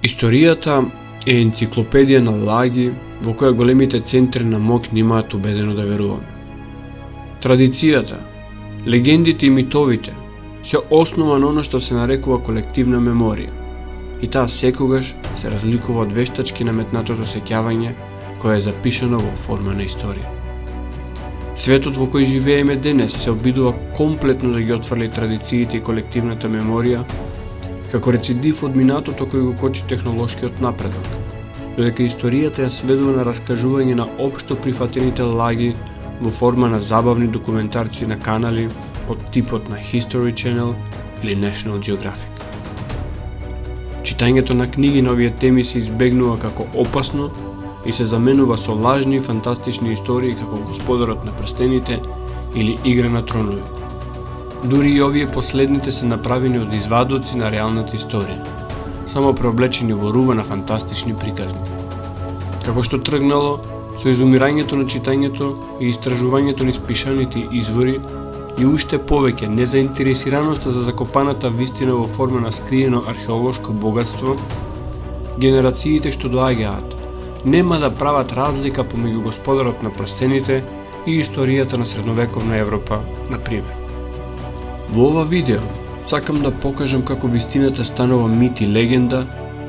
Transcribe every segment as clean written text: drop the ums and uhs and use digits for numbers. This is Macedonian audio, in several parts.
Историјата е енциклопедија на лаги во која големите центри на мок немаат убедено да веруваме. Традицијата, легендите и митовите се основа на оно што се нарекува колективна меморија, и таа секогаш се разликува од вештачки наметнатото сеќавање кое е запишано во форма на историја. Светот во кој живееме денес се обидува комплетно да ги отфрли традициите и колективната меморија како рецидив од минатото кој го кочи технолошкиот напредок, додека историјата ја сведува на раскажување на општо прифатените лаги во форма на забавни документарци на канали од типот на History Channel или National Geographic. Читањето на книги на овие теми се избегнува како опасно и се заменува со лажни и фантастични истории како Господарот на прстените или Игра на тронови. Дури и овие последните се направени од извадоци на реалната историја, само преоблечени во рува на фантастични приказни. Како што тргнало, со изумирањето на читањето и истражувањето низ пишаните извори и уште повеќе незаинтересираноста за закопаната вистина во форма на скриено археолошко богатство, генерациите што доаѓаат нема да прават разлика помеѓу Господарот на прстените и историјата на средновековна Европа, например. Во ова видео сакам да покажам како вистината станува мит и легенда,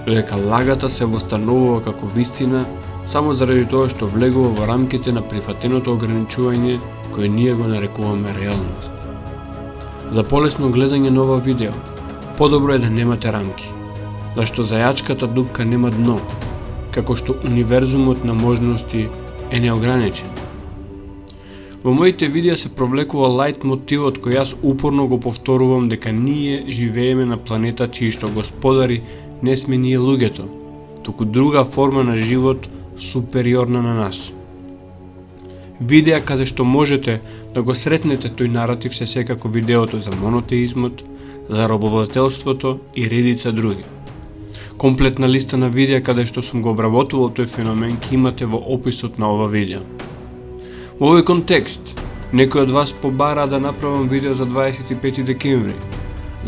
додека лагата се востановува како вистина само заради тоа што влегува во рамките на прифатеното ограничување кое ние го нарекуваме реалност. За полесно гледање на ова видео, подобро е да немате рамки, зашто зајачката дупка нема дно, како што универзумот на можности е неограничен. Во моите видеа се провлекува лајт мотивот кој јас упорно го повторувам дека ние живееме на планета чии што господари не сме ние луѓето, туку друга форма на живот супериорна на нас. Видеа каде што можете да го сретнете тој наратив се секако видеото за монотеизмот, за робовладетелството и редица други. Комплетна листа на видеа каде што сум го обработувал тој феномен ќе имате во описот на ова видео. Во овој контекст, некој од вас побара да направам видео за 25 декември,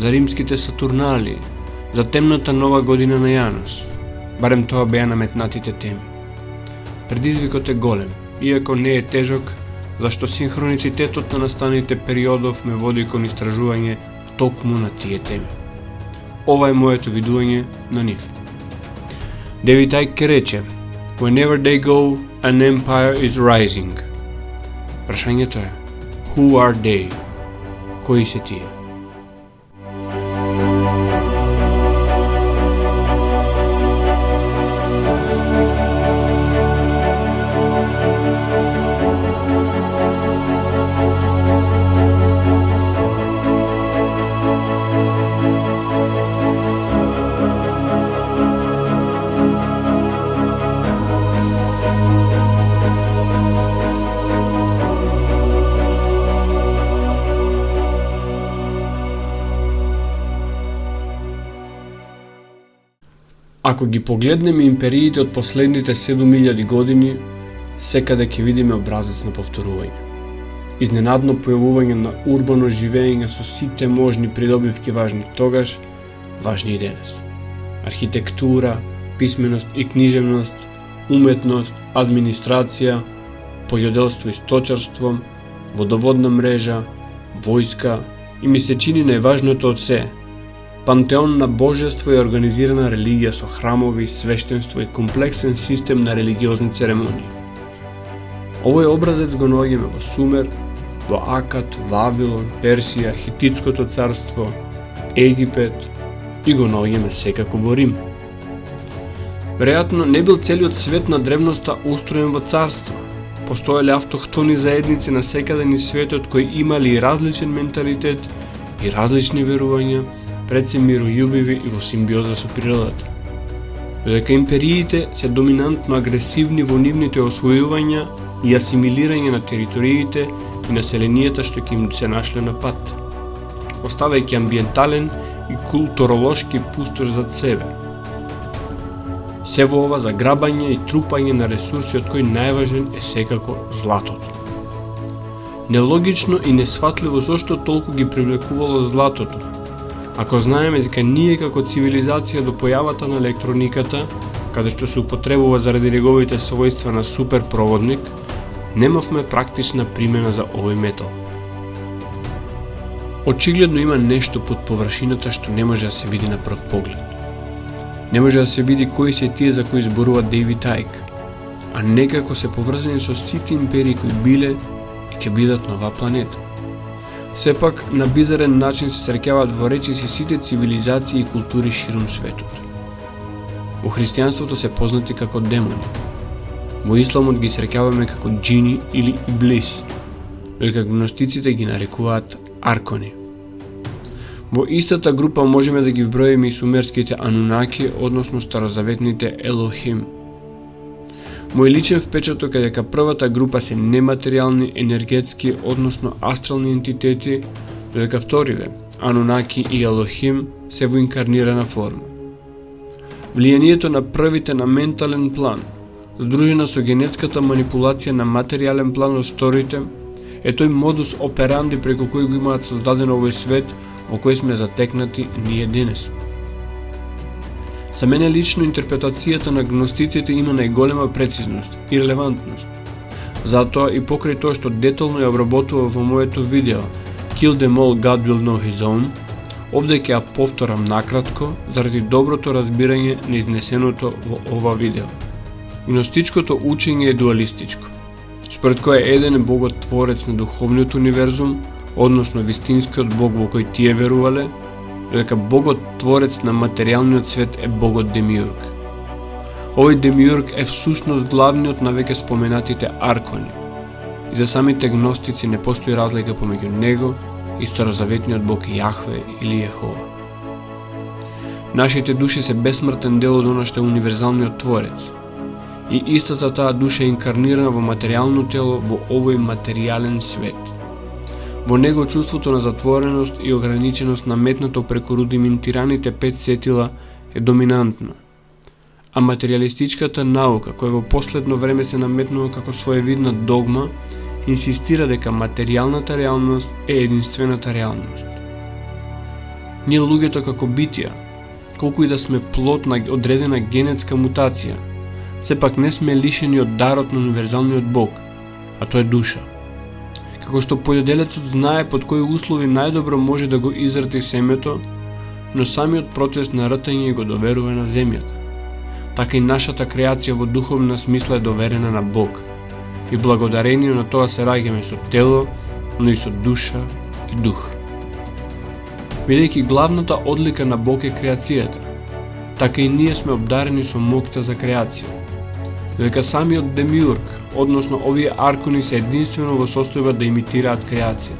за римските Сатурналии, за темната нова година на Јанус. Барем тоа беа наметнатите теми. Предизвикот е голем, иако не е тежок, зашто синхроницитетот на настаните периодов ме води кон истражување токму на тие теми. Ова е моето видување на нив. Девид Icke рече: "Whenever they go, an empire is rising." Прашањето е: Who are they? Кои се тие? Ако ги погледнеме империите од последните 7000 години, секаде ќе видиме образец на повторување. Изненадно појавување на урбано живење со сите можни придобивки важни тогаш, важни и денес. Архитектура, писменост и книжевност, уметност, администрација, пољоделство и сточарство, водоводна мрежа, војска и ми се чини најважното од се, пантеон на божество и организирана религија со храмови, свештенство и комплексен систем на религиозни церемонии. Овој образец го наоѓаме во Сумер, во Акад, Вавилон, Персија, Хититското царство, Египет и го наоѓаме секако во Рим. Веројатно не бил целиот свет на древноста устроен во царство. Постоеле автохтони заедници на секаде низ светот кои имали и различен менталитет и различни верувања, пред се мирољубиви и во симбиоза со природата. Додека империите се доминантно агресивни во нивните освојувања и асимилирање на териториите и населенијата што ќе им се нашле на пат, оставајќи амбиентален и културолошки пустош зад себе. Се во ова за грабање и трупање на ресурси од кои најважен е секако златото. Нелогично и несфатливо зошто толку ги привлекувало златото, Ако знаеме дека ние како цивилизација до појавата на електрониката, каде што се употребува заради неговите својства на суперпроводник, немавме практична примена за овој метал. Очигледно има нешто под површината што не може да се види на прв поглед. Не може да се види кои се тие за кои зборува Дейвид Айк, а некако се поврзани со сите империи кои биле и ќе бидат на оваа планета. Сепак, на бизарен начин се среќаваат во речиси сите цивилизации и култури ширум светот. Во христијанството се познати како демони. Во исламот ги среќаваме како джини или иблиси, додека гностиците ги нарекуваат аркони. Во истата група можеме да ги вброиме и сумерските анунаки, односно старозаветните Елохим. Мој личен впечаток е дека првата група се нематеријални, енергетски, односно астрални ентитети, додека вториве, Анунаки и Елохим, се во инкарнирана форма. Влијанието на првите на ментален план, здружена со генетската манипулација на материјален план од вторите, е тој модус операнди преку кој го имаат создаден овој свет во кој сме затекнати ние денес. За мене лично интерпретацијата на гностиците има најголема прецизност и релевантност. Затоа и покрај тоа што детално ја обработува во моето видео Kill them all, God will know his own, овде ќе ја повторам накратко заради доброто разбирање на изнесеното во ова видео. Гностичкото учење е дуалистичко, според кое еден е Богот творец на духовниот универзум, односно вистинскиот Бог во кој тие верувале, додека Богот творец на материјалниот свет е Богот Демиург. Овој Демиург е всушност главниот на веќе споменатите аркони. И за самите гностици не постои разлика помеѓу него и старозаветниот Бог Јахве или Јехова. Нашите души се бесмртен дел од она што е универзалниот творец. И истата таа душа е инкарнирана во материјално тело во овој материјален свет. Во него чувството на затвореност и ограниченост наметнато преку рудиментираните 5 сетила е доминантно. А материјалистичката наука, која во последно време се наметнува како своевидна догма, инсистира дека материјалната реалност е единствената реалност. Ние луѓето како битија, колку и да сме плод на одредена генетска мутација, сепак не сме лишени од дарот на универзалниот Бог, а тоа е душа. Како што појоделецот знае под кои услови најдобро може да го израти семето, но самиот процес на ртање го доверува на земјата. Така и нашата креација во духовна смисла е доверена на Бог. И благодарение на тоа се раѓаме со тело, но и со душа и дух. Бидејќи главната одлика на Бог е креацијата, така и ние сме обдарени со моќта за креација. Додека самиот Демиург, односно овие аркони се единствено во состојба да имитираат креација.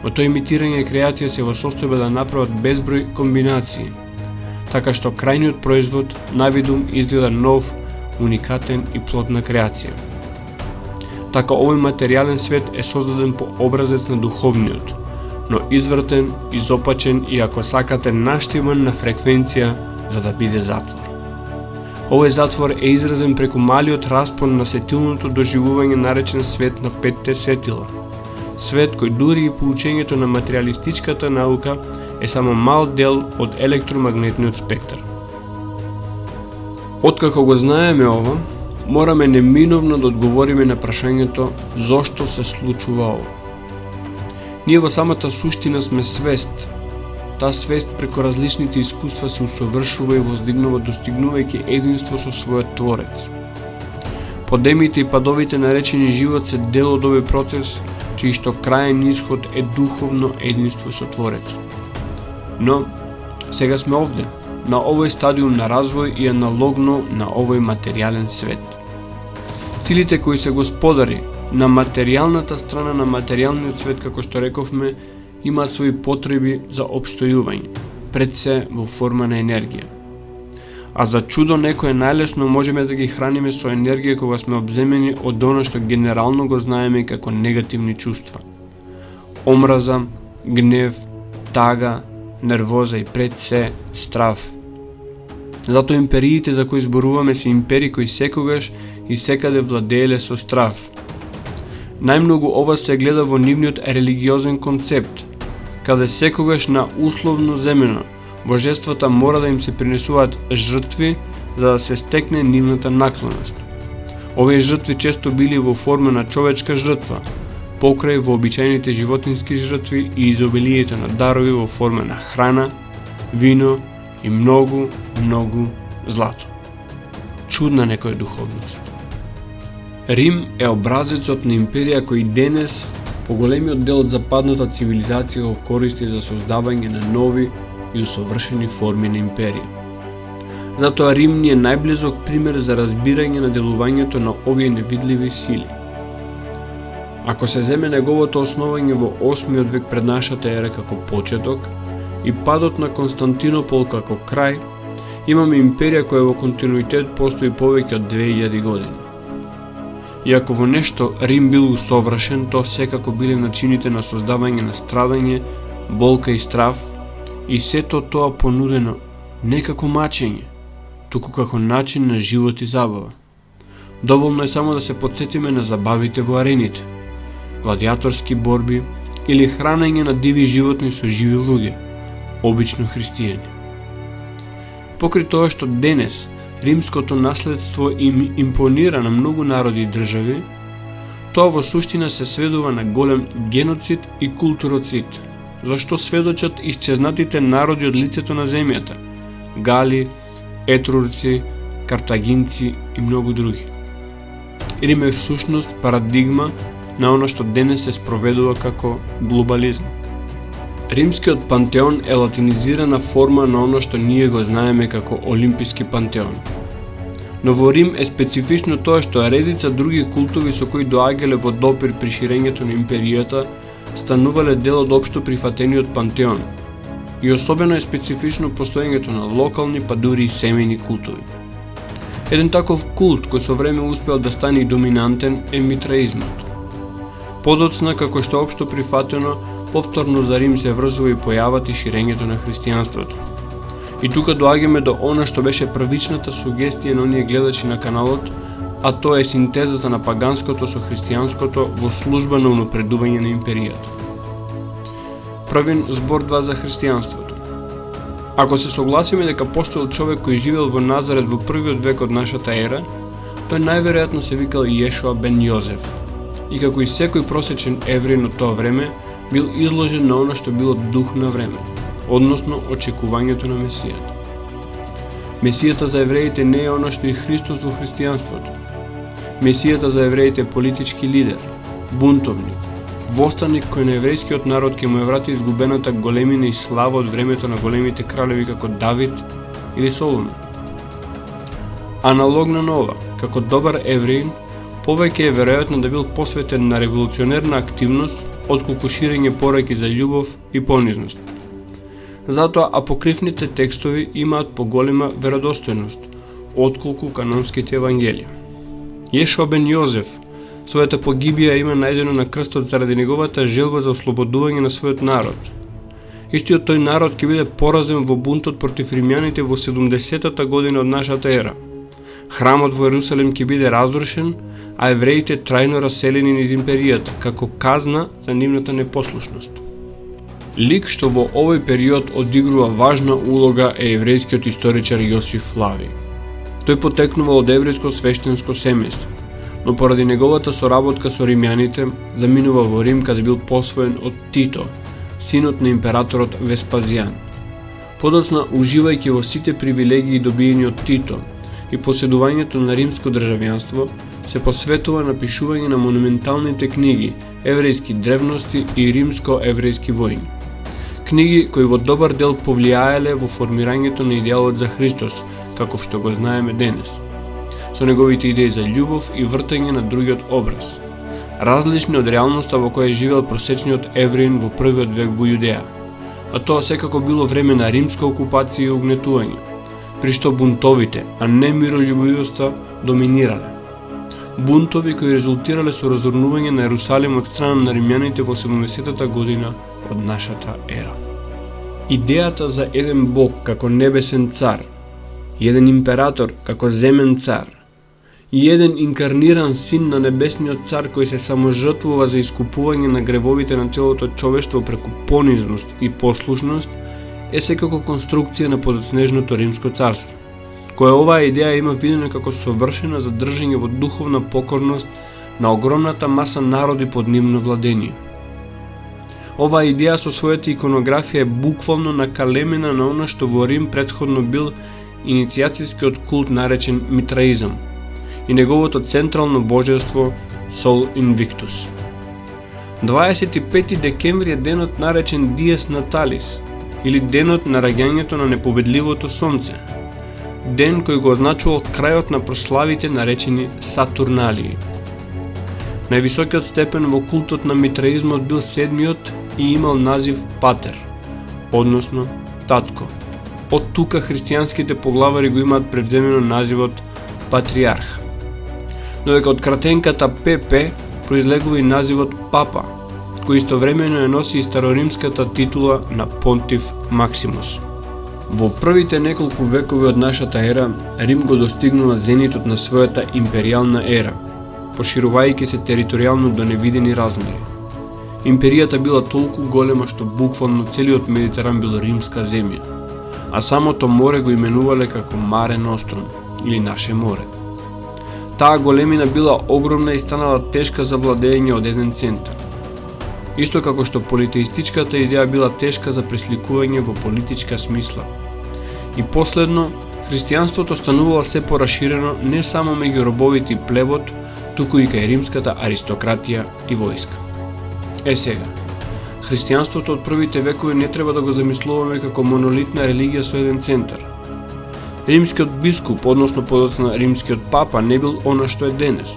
Во тоа имитирање креација се во состојба да направат безброј комбинации, така што крајниот производ навидум изгледа нов, уникатен и плод на креација. Така овој материјален свет е создаден по образец на духовниот, но извртен, изопачен и ако сакате наштиван на фреквенција за да биде затвор. Овој затвор е изразен преку малиот распон на сетилното доживување наречен свет на 5 сетила. Свет кој дури и по учењето на материјалистичката наука е само мал дел од електромагнетниот спектар. Откако го знаеме ова, мораме неминовно да одговориме на прашањето зошто се случува ова. Ние во самата суштина сме свест. Таа свест преку различните искуства се усовршува и воздигнува достигнувајќи единство со својот творец. Подемите и падовите наречени живот се дел од овој процес, чиј што крајен исход е духовно единство со творецот. Но сега сме овде, на овој стадиум на развој и аналогно на овој материјален свет. Силите кои се господари на материјалната страна на материјалниот свет, како што рековме, имаат своји потреби за опстојување, пред се во форма на енергија. А за чудо некој најлесно можеме да ги храниме со енергија кога сме обземени од она што генерално го знаеме како негативни чувства. Омраза, гнев, тага, нервоза и пред се страв. Затоа империите за кои зборуваме се империи кои секогаш и секаде владееле со страв. Најмногу ова се гледа во нивниот религиозен концепт, каде секогаш на условно земено божествата мора да им се принесуваат жртви за да се стекне нивната наклонност. Овие жртви често били во форма на човечка жртва, покрај вообичаените животински жртви и изобилието на дарови во форма на храна, вино и многу злато. Чудна некоја духовност. Рим е образецот на империја кој денес поголемиот дел од западната цивилизација го користи за создавање на нови и усовршени форми на империја. Затоа Рим ни е најблизок пример за разбирање на делувањето на овие невидливи сили. Ако се земе неговото основање во 8 век пред нашата ера како почеток и падот на Константинопол како крај, имаме империја која во континуитет постои повеќе од 2000 години. Иако во нешто Рим бил усовршен, тоа секако биле начините на создавање на страдање, болка и страв, и сето тоа понудено не како мачење, туку како начин на живот и забава. Доволно е само да се потсетиме на забавите во арените, гладиаторски борби или хранење на диви животни со живи луѓе, обично христијани. Покри тоа што денес римското наследство им импонира на многу народи и држави, тоа во суштина се сведува на голем геноцид и културоцид, зашто сведочат исчезнатите народи од лицето на земјата – Гали, Етрурци, Картагинци и многу други. Рим е всушност парадигма на она што денес се спроведува како глобализм. Римскиот пантеон е латинизирана форма на оно што ние го знаеме како Олимписки пантеон. Но во Рим е специфично тоа што редица други култови со кои доаѓале во допир при ширењето на империјата станувале дел од општо прифатениот пантеон. И особено е специфично постоењето на локални па дури и семејни култови. Еден таков култ кој со време успел да стане доминантен е митраизмот. Подоцна, како што општо прифатено, повторно за Рим се врзува и појавата и ширењето на христијанството. И тука доаѓаме до она што беше првичната сугестија на оние гледачи на каналот, а тоа е синтезата на паганското со христијанското во служба на унапредување на империјата. Првин збор 2 за христијанството. Ако се согласиме дека постоел човек кој живеел во Назарет во првиот век од нашата ера, тој најверојатно се викал Јешуа бен Јозеф. И како и секој просечен евреин од тоа време, бил изложен на она што било дух на време, односно очекувањето на Месијата. Месијата за евреите не е она што и Христос во христијанството. Месијата за евреите е политички лидер, бунтовник, востаник кој на еврејскиот народ ќе му ја врати изгубената големина и слава од времето на големите кралеви како Давид или Соломон. Аналогно на ова, како добар евреин, повеќе е веројатно да бил посветен на револуционерна активност отколку ширење пораки за љубов и понизност. Затоа апокривните текстови имаат поголема веродостојност отколку канонските евангелија. Јешуа бен Јозеф својата погибија има најдено на крстот заради неговата желба за ослободување на својот народ. Истиот тој народ ќе биде поразен во бунтот против римјаните во 70-та година од нашата ера. Храмот во Ерусалим ќе биде разрушен, а евреите трајно раселени низ империјата, како казна за нивната непослушност. Лик што во овој период одигрува важна улога е еврејскиот историчар Јосиф Флавиј. Тој потекнува од еврејско свештенско семејство, но поради неговата соработка со римјаните, заминува во Рим каде бил посвоен од Тито, синот на императорот Веспазијан. Подоцна, уживајќи во сите привилегии добиени од Тито и поседувањето на римско државјанство, се посветува на пишување на монументалните книги, еврејски древности и римско-еврејски војни. Книги кои во добар дел повлијаеле во формирањето на идеалот за Христос, каков што го знаеме денес, со неговите идеи за љубов и вртање на другиот образ, различни од реалноста во која живеел просечниот евреин во првиот век во Јудеја, а тоа секако било време на римска окупација и угнетување, при што бунтовите, а не миролюбивоста, доминирале. Бунтови кои резултирале со разорнување на Ерусалим од страна на римјаните во 70-та година од нашата ера. Идејата за еден бог како небесен цар, еден император како земен цар и еден инкарниран син на небесниот цар кој се саможртвува за искупување на гревовите на целото човештво преку понизност и послушност, е секако конструкција на подоцнежното римско царство, која оваа идеја има видено како совршена за држање во духовна покорност на огромната маса народи под нивно владение. Оваа идеја со својата иконографија е буквално накалемена на она што во Рим претходно бил иницијацијскиот култ наречен митраизам и неговото централно божество Сол Инвиктус. 25 декември е денот наречен Диес Наталис, или денот на раѓањето на непобедливото сонце, ден кој го означувал крајот на прославите наречени Сатурналии. Највисокиот степен во култот на митраизмот бил седмиот и имал назив Патер, односно татко. Од тука христијанските поглавари го имаат превземено називот Патриарх. Додека од кратенката ПП произлегува и називот Папа, кој истовремено ја носи и староримската титула на Понтиф Максимус. Во првите неколку векови од нашата ера, Рим го достигнува зенитот на својата империјална ера, поширувајќи се територијално до невидени размери. Империјата била толку голема што буквално целиот Медитеран бил римска земја, а самото море го именувале како Маре Нострум или Наше море. Таа големина била огромна и станала тешка за владење од еден центар. Исто како што политеистичката идеја била тешка за пресликување во политичка смисла. И последно, христијанството станувало се пораширено не само меѓу робовите и плебот, туку и кај римската аристократија и војска. Сега, христијанството од првите векови не треба да го замислуваме како монолитна религија со еден центар. Римскиот бискуп, односно подоцна римскиот папа, не бил она што е денес,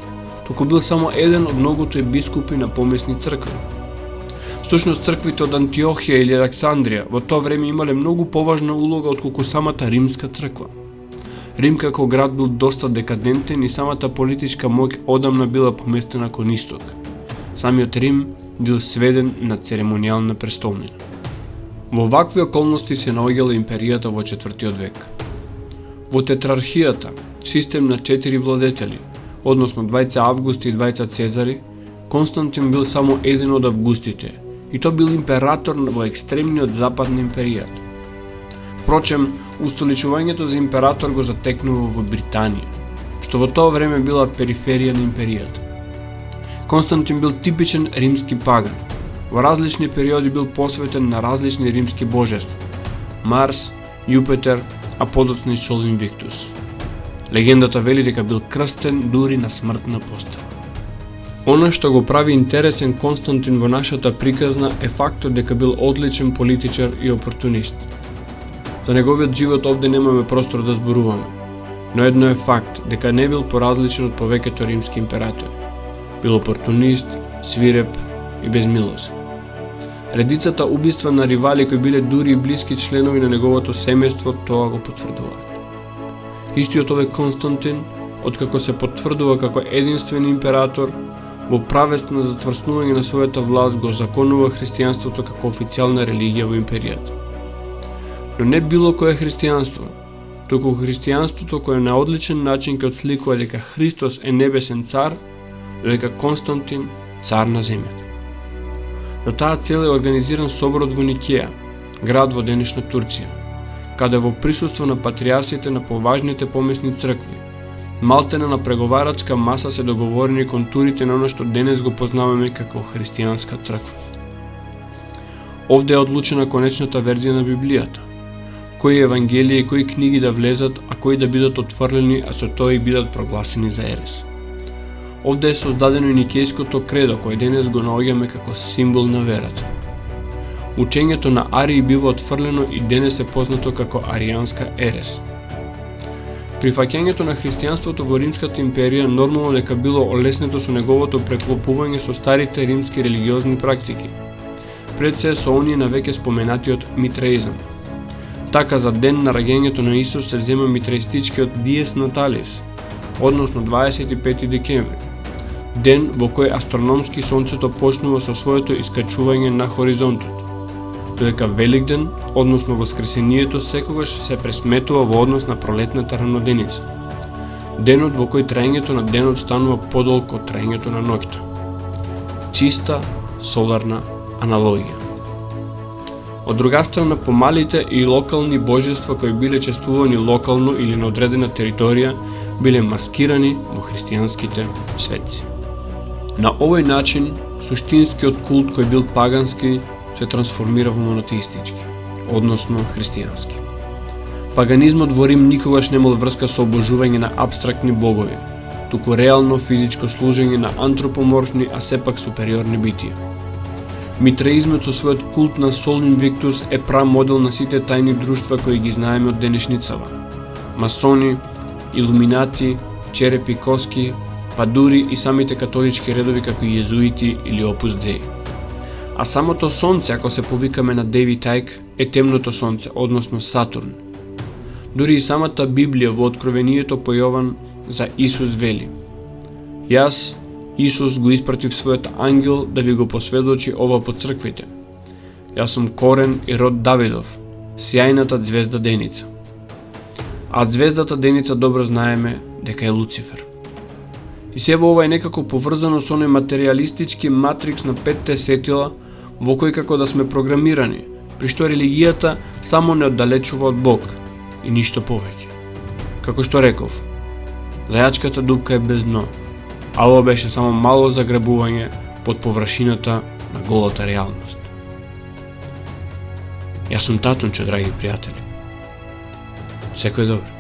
туку бил само еден од многуто епископи на помесни цркви. Всушност црквите од Антиохија или Александрија во тоа време имале многу поважна улога отколку самата римска црква. Рим како град бил доста декадентен и самата политичка моќ одамна била поместена кон исток. Самиот Рим бил сведен на церемонијална престолнина. Во вакви околности се наоѓала империјата во 4 век. Во тетрархијата, систем на 4 владетели, односно двајца Августи и двајца Цезари, Константин бил само еден од августите, и тоа бил император во екстремниот запад на империјата. Впрочем, устоличувањето за император го затекнува во Британија, што во тоа време била периферија на империјата. Константин бил типичен римски паган. Во различни периоди бил посветен на различни римски божества: Марс, Јупитер, а подоцна и Сол Инвиктус. Легендата вели дека бил крстен дури на смртна постела. Она што го прави интересен Константин во нашата приказна е фактот дека бил одличен политичар и опортунист. За неговиот живот овде немаме простор да зборуваме, но едно е факт дека не бил поразличен од повеќето римски императори. Бил опортунист, свиреп и безмилосен. Редицата убиства на ривали кои биле дури и блиски членови на неговото семејство тоа го потврдуваат. Истиот овој Константин, откако се потврдува како единствен император, во правец на затврснување на својата власт го законува христијанството како официјална религија во империјата. Но не било кое христијанство, туку христијанството кое на одличен начин ќе отсликува дека Христос е небесен цар, дека Константин цар на земјата. За таа цел е организиран соборот во Никеја, град во денешна Турција, каде во присуство на патриарсите на поважните помесни цркви, малтена на преговарачка маса се договорени контурите на оно што денес го познаваме како христијанска црква. Овде е одлучена конечната верзија на Библијата, кои евангелија и кои книги да влезат, а кои да бидат отфрлени, а со тоа и бидат прогласени за ерес. Овде е создадено и Никејското кредо, кој денес го наоѓаме како символ на верата. Учењето на Арии бива отфрлено и денес е познато како аријанска ерес. Прифаќањето на христијанството во Римската империја нормално дека било олеснето со неговото преклопување со старите римски религиозни практики, пред се со оние на веќе споменатиот митраизам. Така за ден на раѓањето на Исус се зема митраистичкиот Диес Наталис, односно 25 декември, ден во кој астрономски сонцето почнува со своето искачување на хоризонтот, додека Великден, односно Воскресението, секогаш се пресметува во однос на пролетната раноденица. денот во кој траењето на денот станува подолго од траењето на ноќта. Чиста соларна аналогија. Од друга страна, помалите и локални божества кои биле чествувани локално или на одредена територија биле маскирани во христијанските светци. На овој начин, суштинскиот култ кој бил пагански се трансформира во монотеистички, односно христијански. Паганизмот во Рим никогаш немал врска со обожување на абстрактни богови, туку реално физичко служење на антропоморфни, а сепак супериорни битија. Митраизмот со својот култ на Сол Инвиктус е прамодел на сите тајни друштва кои ги знаеме од денешницава. Масони, илуминати, черепи коски, па дури и самите католички редови како језуити или Опус Деи. А самото сонце, ако се повикаме на Деви Тајк, е темното сонце, односно Сатурн. Дури и самата Библија во Откровението по Јован за Исус вели: Јас, Исус, го испратив својот ангел да ви го посведочи ова по црквите. Јас сум корен и род Давидов, сјајната звезда Деница. А звездата Деница добро знаеме дека е Луцифер. И се во ова е некако поврзано со оној материјалистички матрикс на петте сетила, во кој како да сме програмирани, при што религијата само не оддалечува од Бог и ништо повеќе. Како што реков, зајачката дупка е без дно, а ова беше само мало заграбување под површината на голата реалност. Јас сум Татунчо, драги пријатели. Секој добро.